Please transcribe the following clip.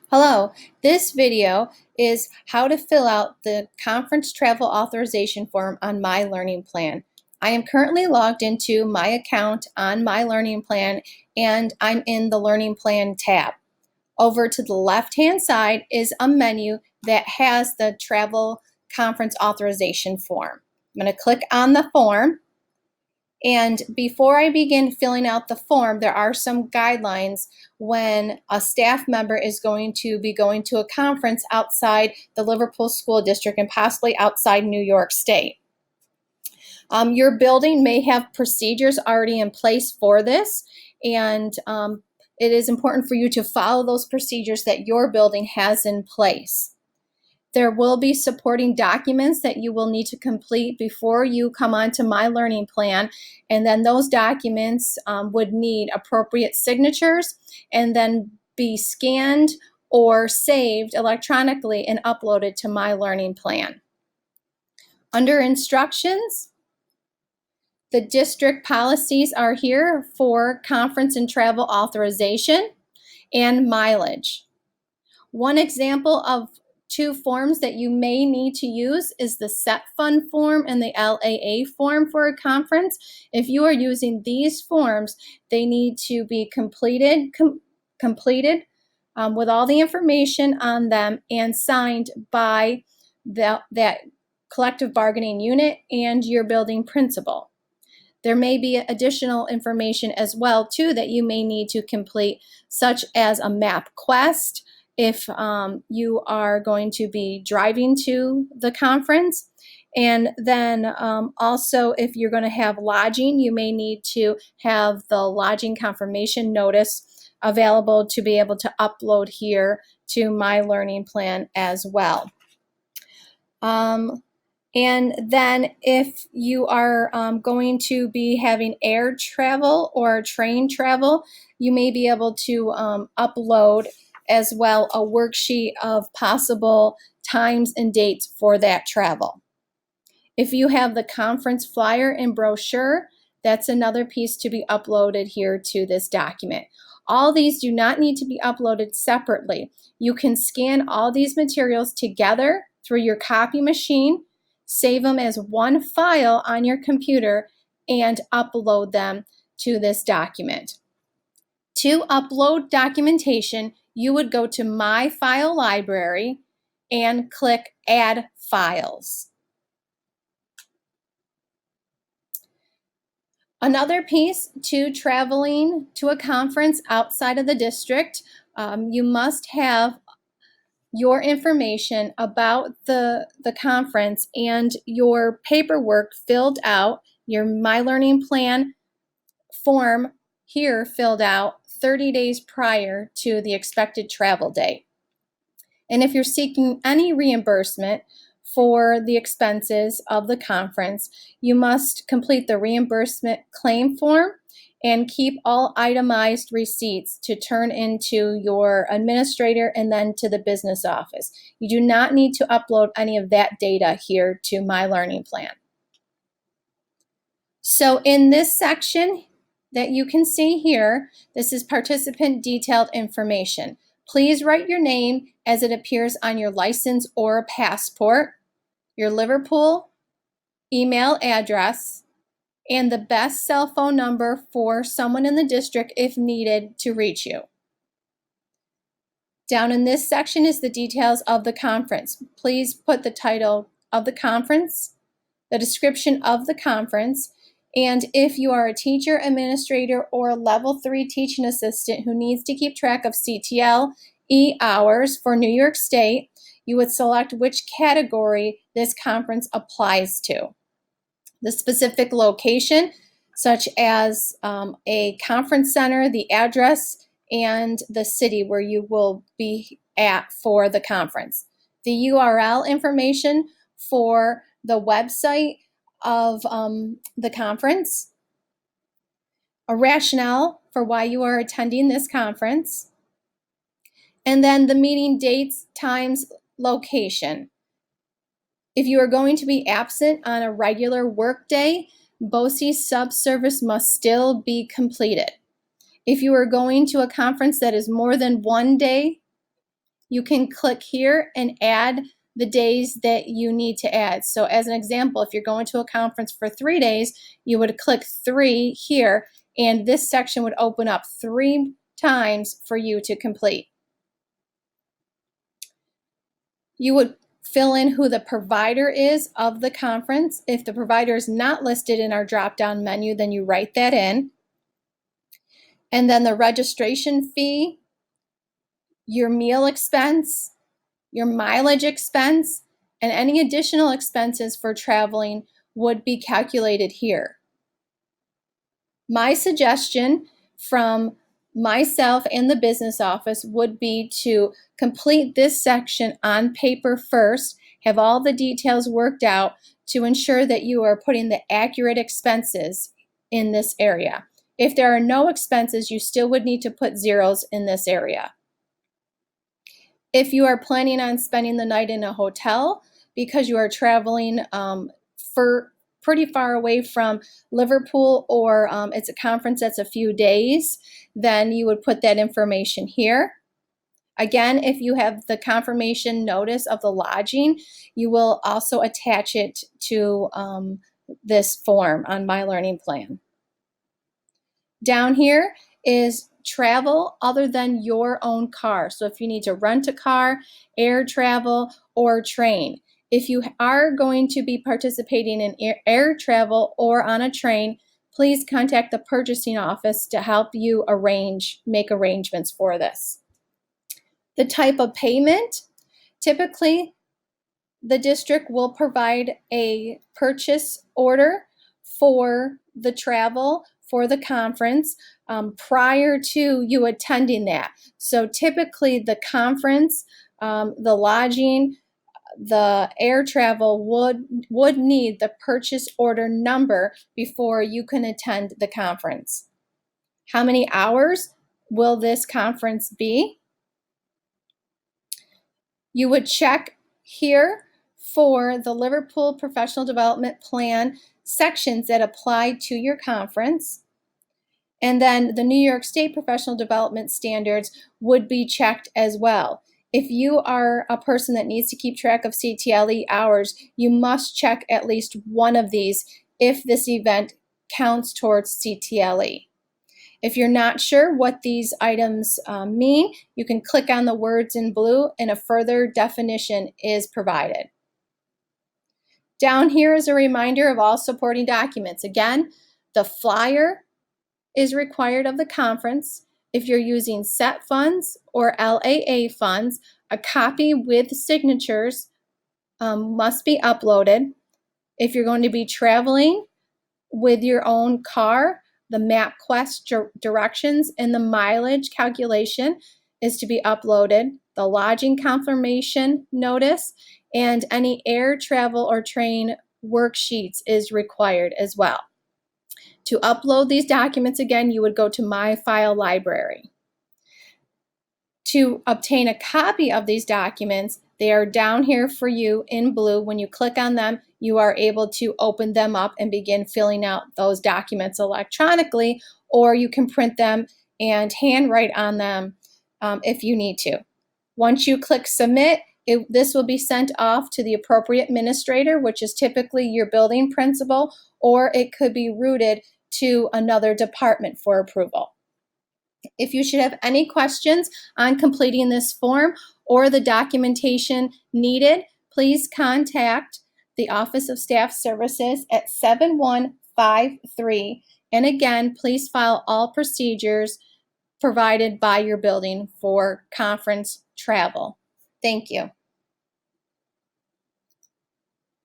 Hello, this video is how to fill out the conference travel authorization form on My Learning Plan. I am currently logged into my account on My Learning Plan and I'm in the Learning Plan tab. Over to the left-hand side is a menu that has the travel conference authorization form. I'm going to click on the form. And before I begin filling out the form, there are some guidelines when a staff member is going to be going to a conference outside the Liverpool School District and possibly outside New York State. Your building may have procedures already in place for this, and it is important for you to follow those procedures that your building has in place. There will be supporting documents that you will need to complete before you come onto My Learning Plan, and then those documents would need appropriate signatures and then be scanned or saved electronically and uploaded to My Learning Plan. Under instructions, the district policies are here for conference and travel authorization and mileage. One example of two forms that you may need to use is the SET Fund form and the LAA form for a conference. If you are using these forms, they need to be completed with all the information on them and signed by that collective bargaining unit and your building principal. There may be additional information as well too that you may need to complete, such as a map quest, if you are going to be driving to the conference. And then also if you're going to have lodging, you may need to have the lodging confirmation notice available to be able to upload here to My Learning Plan as well. And then if you are going to be having air travel or train travel, you may be able to upload as well a worksheet of possible times and dates for that travel. If you have the conference flyer and brochure, that's another piece to be uploaded here to this document. All these do not need to be uploaded separately. You can scan all these materials together through your copy machine, save them as one file on your computer, and upload them to this document. To upload documentation, you would go to My File Library and click Add Files. Another piece to traveling to a conference outside of the district, you must have your information about the conference and your paperwork filled out, your My Learning Plan form here filled out 30 days prior to the expected travel date. And if you're seeking any reimbursement for the expenses of the conference, you must complete the reimbursement claim form and keep all itemized receipts to turn into your administrator and then to the business office. You do not need to upload any of that data here to My Learning Plan. So in this section that you can see here, this is participant detailed information. Please write your name as it appears on your license or passport, your Liverpool email address, and the best cell phone number for someone in the district if needed to reach you. Down in this section is the details of the conference. Please put the title of the conference, the description of the conference, and if you are a teacher, administrator, or level 3 teaching assistant who needs to keep track of CTL hours for New York State, you would select which category this conference applies to. The specific location, such as a conference center, the address, and the city where you will be at for the conference. The URL information for the website of the conference, a rationale for why you are attending this conference, and then the meeting dates, times, location. If you are going to be absent on a regular work day, BOCES subservice must still be completed. If you are going to a conference that is more than one day, You can click here and add the days that you need to add. So as an example, if you're going to a conference for 3 days, you would click 3 here, and this section would open up 3 times for you to complete. You would fill in who the provider is of the conference. If the provider is not listed in our drop-down menu, then you write that in. And then the registration fee, your meal expense, your mileage expense, and any additional expenses for traveling would be calculated here. My suggestion from myself and the business office would be to complete this section on paper first, have all the details worked out to ensure that you are putting the accurate expenses in this area. If there are no expenses, you still would need to put zeros in this area. If you are planning on spending the night in a hotel because you are traveling for pretty far away from Liverpool, or it's a conference that's a few days, then you would put that information here. Again, if you have the confirmation notice of the lodging, you will also attach it to this form on My Learning Plan. Down here is travel other than your own car. So if you need to rent a car, air travel, or train. If you are going to be participating in air travel or on a train, please contact the purchasing office to help you make arrangements for this. The type of payment, typically the district will provide a purchase order for the travel for the conference prior to you attending that. So typically the conference, the lodging, the air travel would need the purchase order number before you can attend the conference. How many hours will this conference be? You would check here for the Liverpool Professional Development Plan sections that apply to your conference. And then the New York State Professional Development Standards would be checked as well. If you are a person that needs to keep track of CTLE hours, you must check at least one of these if this event counts towards CTLE. If you're not sure what these items mean, you can click on the words in blue and a further definition is provided. Down here is a reminder of all supporting documents. Again, the flyer is required of the conference. If you're using set funds or LAA funds, a copy with signatures must be uploaded. If you're going to be traveling with your own car, the MapQuest directions and the mileage calculation is to be uploaded. The lodging confirmation notice and any air travel or train worksheets is required as well. To upload these documents, again, you would go to My File Library. To obtain a copy of these documents, they are down here for you in blue. When you click on them, you are able to open them up and begin filling out those documents electronically, or you can print them and handwrite on them if you need to. Once you click Submit, this will be sent off to the appropriate administrator, which is typically your building principal, or it could be routed to another department for approval. If you should have any questions on completing this form or the documentation needed, please contact the Office of Staff Services at 7153. And again, please follow all procedures provided by your building for conference travel. Thank you.